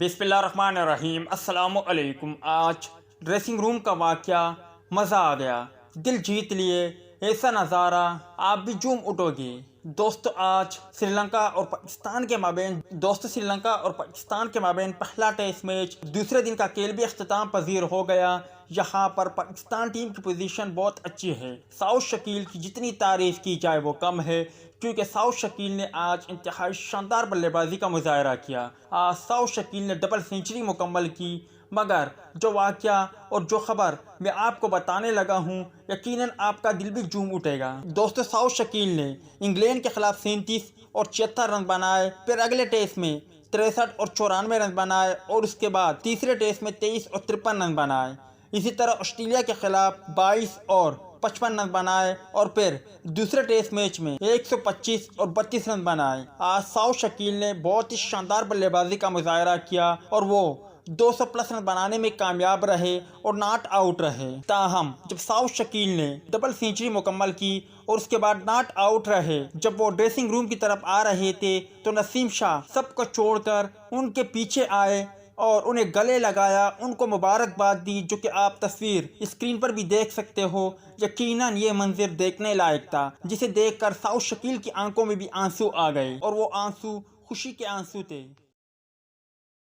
بسم اللہ الرحمن الرحیم۔ السلام علیکم۔ آج ڈریسنگ روم کا واقعہ مزہ آ گیا، دل جیت لیے، ایسا نظارہ آپ بھی جھوم اٹھو گے۔ دوستو، آج سری لنکا اور پاکستان کے مابین پہلا ٹیسٹ میچ دوسرے دن کا کھیل بھی اختتام پذیر ہو گیا۔ یہاں پر پاکستان ٹیم کی پوزیشن بہت اچھی ہے۔ ساؤتھ شکیل کی جتنی تعریف کی جائے وہ کم ہے، کیونکہ ساؤتھ شکیل نے آج انتہائی شاندار بلے بازی کا مظاہرہ کیا۔ آج ساؤتھ شکیل نے ڈبل سینچری مکمل کی، مگر جو واقعہ اور جو خبر میں آپ کو بتانے لگا ہوں، یقیناً آپ کا دل بھی جھوم اٹھے گا۔ دوستو، ساؤتھ شکیل نے انگلینڈ کے خلاف 37 اور 76 رن بنائے، پھر اگلے ٹیسٹ میں 63 اور 94 رن بنائے، اور اس کے بعد تیسرے ٹیسٹ میں 23 اور 53 رن بنائے۔ اسی طرح آسٹریلیا کے خلاف 22 اور 55 رن بنائے، اور پھر دوسرے ٹیسٹ میچ میں 125 اور 32 رن بنائے۔ آج ساؤتھ شکیل نے بہت ہی شاندار بلے بازی کا مظاہرہ کیا اور وہ 200+ رن بنانے میں کامیاب رہے اور ناٹ آؤٹ رہے۔ تاہم جب ساؤتھ شکیل نے ڈبل سینچری مکمل کی اور اس کے بعد ناٹ آؤٹ رہے، جب وہ ڈریسنگ روم کی طرف آ رہے تھے تو نسیم شاہ سب کو چھوڑ کر ان کے پیچھے آئے اور انہیں گلے لگایا، ان کو مبارکباد دی، جو کہ آپ تصویر اسکرین پر بھی دیکھ سکتے ہو۔ یقیناً یہ منظر دیکھنے لائق تھا، جسے دیکھ کر ساؤتھ شکیل کی آنکھوں میں بھی آنسو آ گئے، اور وہ آنسو خوشی کے آنسو تھے۔